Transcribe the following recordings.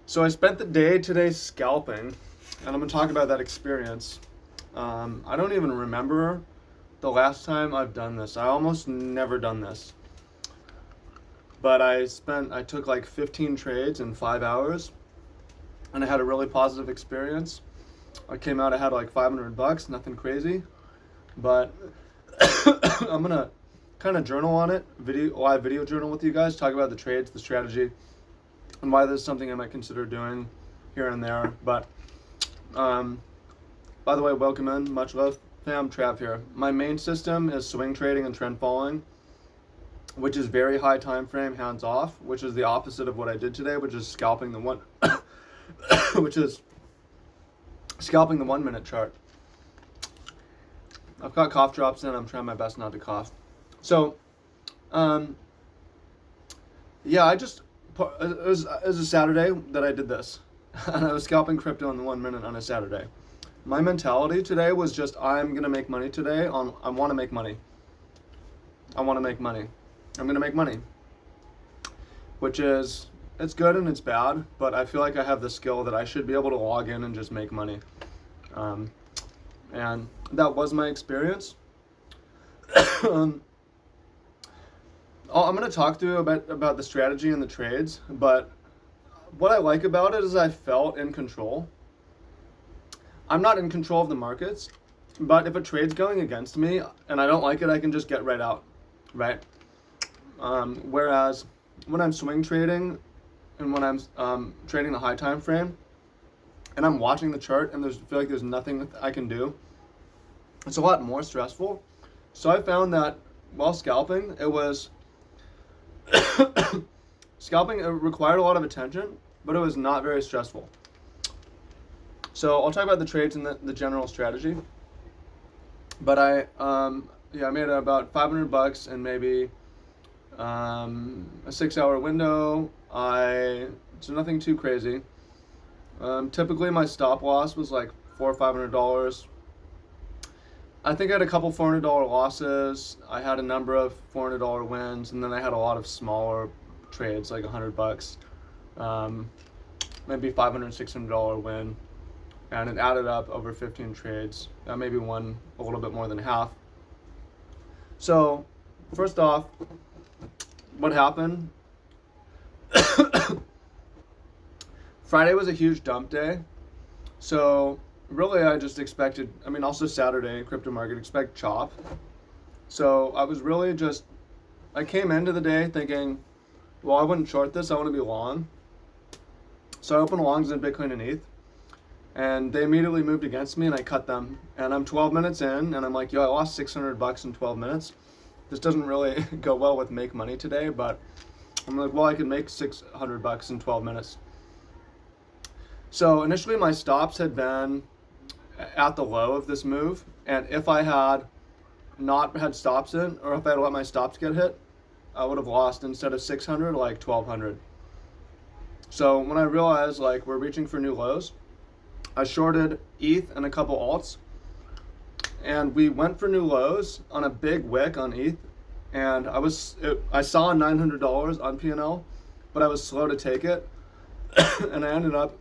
So I spent the day today scalping, and I'm gonna talk about that experience. I don't even remember the last time I've done this. I almost never done this, but I took like 15 trades in 5 hours, and I had a really positive experience. I came out, I had like $500, nothing crazy, but I'm gonna kind of journal on it, live video journal with you guys, talk about the trades, the strategy, and why this is something I might consider doing here and there. But um, by the way, welcome in, much love, fam. Trav here. My main system is swing trading and trend following, which is very high time frame, hands off, which is the opposite of what I did today, which is scalping the one, which is scalping the 1 minute chart. I've got cough drops in. I'm trying my best not to cough. So, yeah, it was a Saturday that I did this, and I was scalping crypto in the 1 minute on a Saturday. My mentality today was just I'm gonna make money today. I want to make money. I want to make money. I'm gonna make money, which is it's good and it's bad, but I feel like I have the skill that I should be able to log in and just make money. And that was my experience. I'm going to talk to you about the strategy and the trades, but what I like about it is I felt in control. I'm not in control of the markets, but if a trade's going against me and I don't like it, I can just get right out, right? Whereas when I'm swing trading and when I'm trading the high time frame and I'm watching the chart and I feel like there's nothing I can do, it's a lot more stressful. So I found that while scalping, scalping it required a lot of attention, but it was not very stressful. So I'll talk about the trades and the general strategy. But I made about $500 in maybe a 6 hour window. So nothing too crazy. Typically my stop loss was like $400 or $500. I think I had a couple $400 losses. I had a number of $400 wins, and then I had a lot of smaller trades, like $100, maybe $500, $600 win, and it added up over 15 trades. I maybe won a little bit more than half. So, first off, what happened? Friday was a huge dump day, so really I just expected, also Saturday, crypto market, expect chop. So I was really I came into the day thinking, well, I wouldn't short this, I want to be long. So I opened longs in Bitcoin and ETH, and they immediately moved against me and I cut them. And I'm 12 minutes in and I'm like, yo, I lost $600 in 12 minutes. This doesn't really go well with make money today, but I'm like, well, I could make $600 in 12 minutes. So initially my stops had been at the low of this move, and if I had not had stops in, or if I had let my stops get hit, I would have lost, instead of 600, like 1200. So when I realized like we're reaching for new lows, I shorted ETH and a couple alts, and we went for new lows on a big wick on ETH, and I saw $900 on P&L, but I was slow to take it, and I ended up,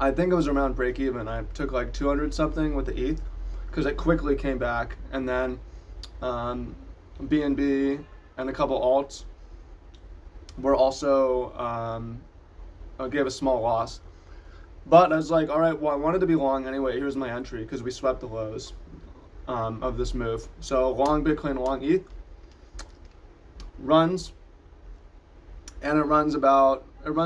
I think it was around break even. I took like 200 something with the ETH because it quickly came back, and then BNB and a couple alts were also gave a small loss. But I was like, all right, well, I wanted to be long anyway. Here's my entry because we swept the lows of this move. So long Bitcoin, long ETH runs, and it runs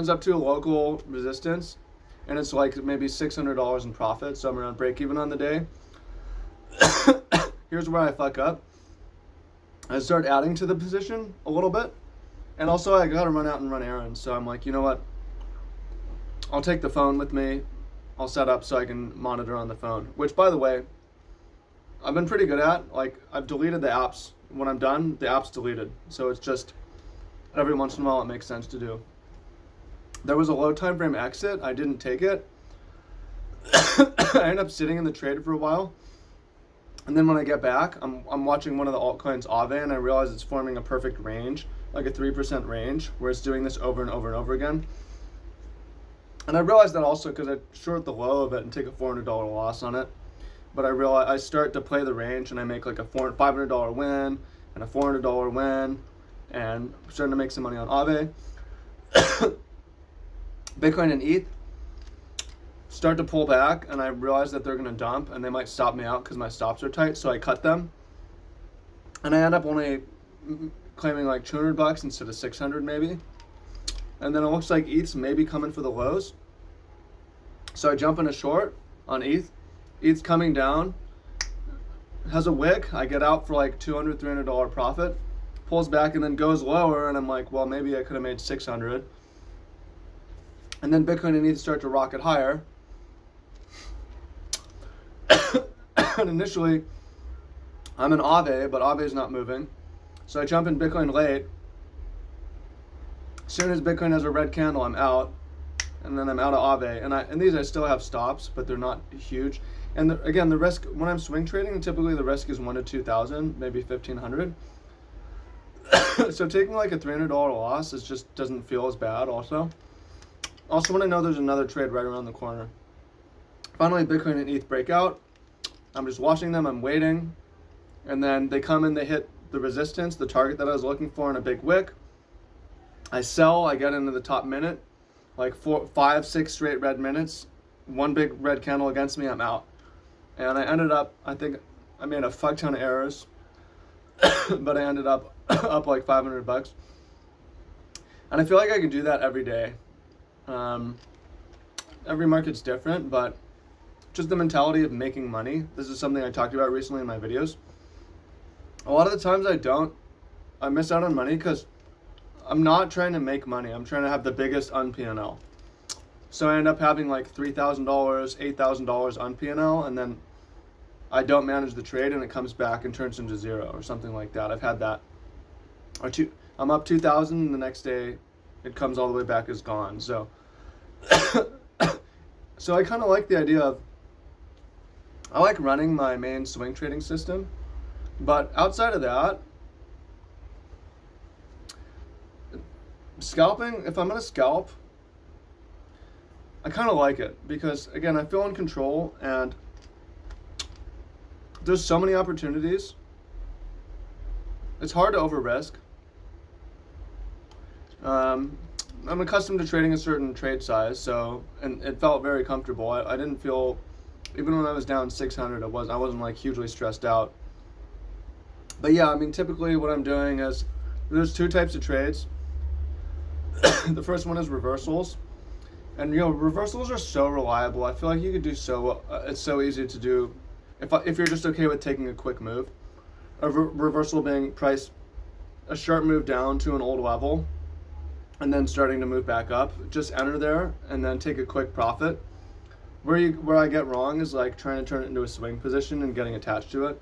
up to a local resistance. And it's like maybe $600 in profit, so I'm around break even on the day. Here's where I fuck up. I start adding to the position a little bit, and also I gotta run out and run errands, so I'm like, you know what? I'll take the phone with me. I'll set up so I can monitor on the phone, which, by the way, I've been pretty good at. Like, I've deleted the apps. When I'm done, the app's deleted, so it's just every once in a while it makes sense to do. There was a low time frame exit. I didn't take it. I ended up sitting in the trade for a while. And then when I get back, I'm watching one of the altcoins, Aave, and I realize it's forming a perfect range, like a 3% range, where it's doing this over and over and over again. And I realized that also because I short the low of it and take a $400 loss on it. But I realize I start to play the range and I make like a $500 win and a $400 win, and I'm starting to make some money on Aave. Bitcoin and ETH start to pull back, and I realize that they're going to dump and they might stop me out because my stops are tight, so I cut them. And I end up only claiming like $200 instead of 600 maybe. And then it looks like ETH's maybe coming for the lows. So I jump in a short on ETH. ETH's coming down, has a wick. I get out for like $200, $300 profit, pulls back and then goes lower, and I'm like, well, maybe I could have made 600. And then Bitcoin and ETH start to rocket higher. And initially, I'm in Aave, but Aave is not moving. So I jump in Bitcoin late. As soon as Bitcoin has a red candle, I'm out. And then I'm out of Aave. And these I still have stops, but they're not huge. And again, the risk, when I'm swing trading, typically the risk is 1 to 2,000, maybe 1,500. So taking like a $300 loss just doesn't feel as bad also. Also, when I know there's another trade right around the corner. Finally, Bitcoin and ETH break out. I'm just watching them, I'm waiting. And then they come in, they hit the resistance, the target that I was looking for in a big wick. I sell, I get into the top minute, like 4, 5, 6 straight red minutes. One big red candle against me, I'm out. And I ended up, I think I made a fuck ton of errors, but I ended up up like $500. And I feel like I can do that every day. Every market's different, but just the mentality of making money. This is something I talked about recently in my videos. A lot of the times I miss out on money because I'm not trying to make money. I'm trying to have the biggest un-P&L. So I end up having like $3,000, $8,000 un-P&L, and then I don't manage the trade and it comes back and turns into zero or something like that. I've had that. I'm up 2,000 and the next day it comes all the way back as gone. So, so I kind of like the idea of, I like running my main swing trading system, but outside of that, scalping, if I'm going to scalp, I kind of like it because, again, I feel in control and there's so many opportunities. It's hard to over risk. I'm accustomed to trading a certain trade size, and it felt very comfortable. I didn't feel, even when I was down 600, I wasn't like hugely stressed out. But yeah, I mean, typically what I'm doing is, there's 2 types of trades. The first one is reversals. And reversals are so reliable. I feel like you could do it's so easy to do if you're just okay with taking a quick move. A reversal being a sharp move down to an old level and then starting to move back up. Just enter there and then take a quick profit. Where I get wrong is like trying to turn it into a swing position and getting attached to it.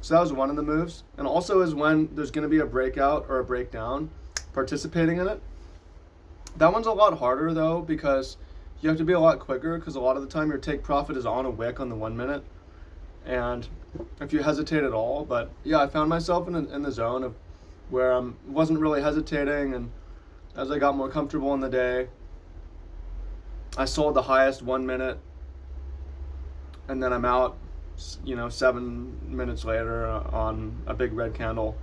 So that was one of the moves. And also is when there's going to be a breakout or a breakdown, participating in it. That one's a lot harder though because you have to be a lot quicker because a lot of the time your take profit is on a wick on the 1 minute. And if you hesitate at all, but yeah, I found myself in the zone of where I wasn't really hesitating, and as I got more comfortable in the day, I sold the highest 1 minute, and then I'm out, 7 minutes later on a big red candle.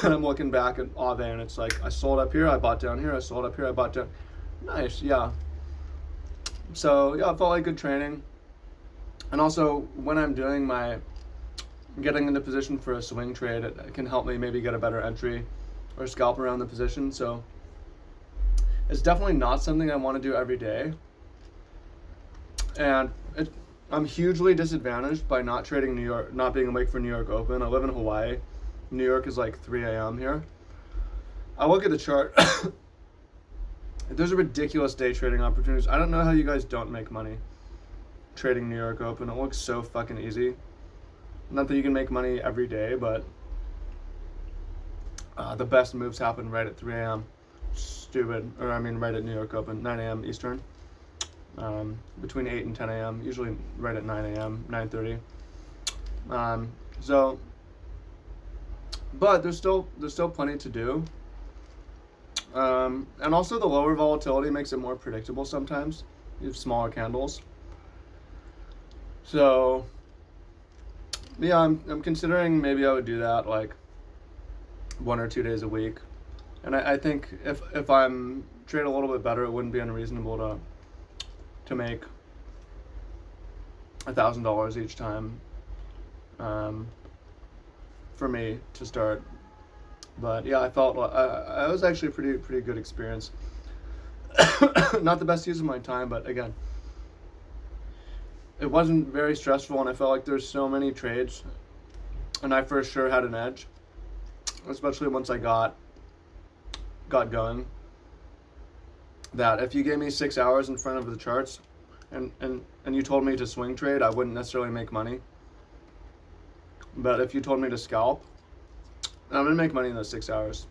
And I'm looking back at Aave and it's like, I sold up here, I bought down here, I sold up here, I bought down. Nice, yeah. So yeah, it felt like good training. And also when I'm doing getting into position for a swing trade, it can help me maybe get a better entry or scalp around the position. So it's definitely not something I want to do every day. And I'm hugely disadvantaged by not trading New York, not being awake for New York Open. I live in Hawaii. New York is like 3 a.m. here. I look at the chart. There's a ridiculous day trading opportunities. I don't know how you guys don't make money trading New York Open. It looks so fucking easy. Not that you can make money every day, but the best moves happen right at 3 a.m. Right at New York Open, 9 a.m. Eastern. Between 8 and 10 a.m. Usually right at 9 a.m., 9:30. But there's still plenty to do. And also the lower volatility makes it more predictable sometimes. You have smaller candles. So yeah, I'm considering maybe I would do that like 1 or 2 days a week. And I think if I'm trade a little bit better, it wouldn't be unreasonable to make $1,000 each time, for me to start. But yeah, I felt I was actually a pretty good experience. Not the best use of my time, but again, it wasn't very stressful, and I felt like there's so many trades, and I for sure had an edge, especially once I got going. That if you gave me 6 hours in front of the charts, and you told me to swing trade, I wouldn't necessarily make money. But if you told me to scalp, I'm gonna make money in those 6 hours.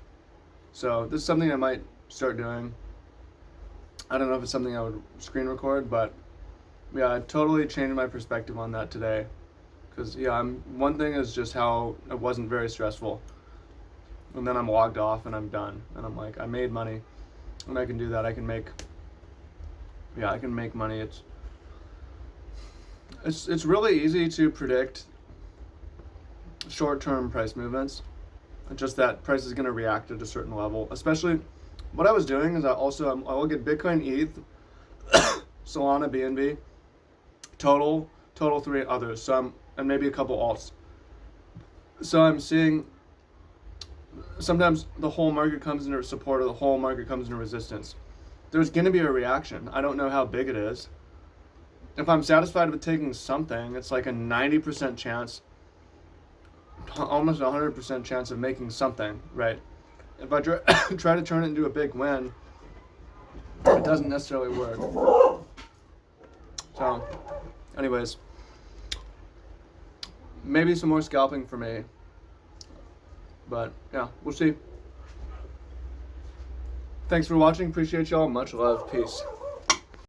So this is something I might start doing. I don't know if it's something I would screen record, but yeah, I totally changed my perspective on that today. Because yeah, one thing is just how it wasn't very stressful, and then I'm logged off and I'm done, and I'm like, I made money, and I can do that. I can make money. It's really easy to predict short-term price movements. Just that price is going to react at a certain level. Especially, what I was doing is I will get Bitcoin, ETH, Solana, BNB, total 3 others. So and maybe a couple alts. So I'm seeing sometimes the whole market comes into support or the whole market comes into resistance. There's going to be a reaction. I don't know how big it is. If I'm satisfied with taking something, it's like a 90% chance, almost 100% chance of making something, right? If I try to turn it into a big win, it doesn't necessarily work. So, anyways, maybe some more scalping for me. But yeah, we'll see. Thanks for watching. Appreciate y'all. Much love. Peace.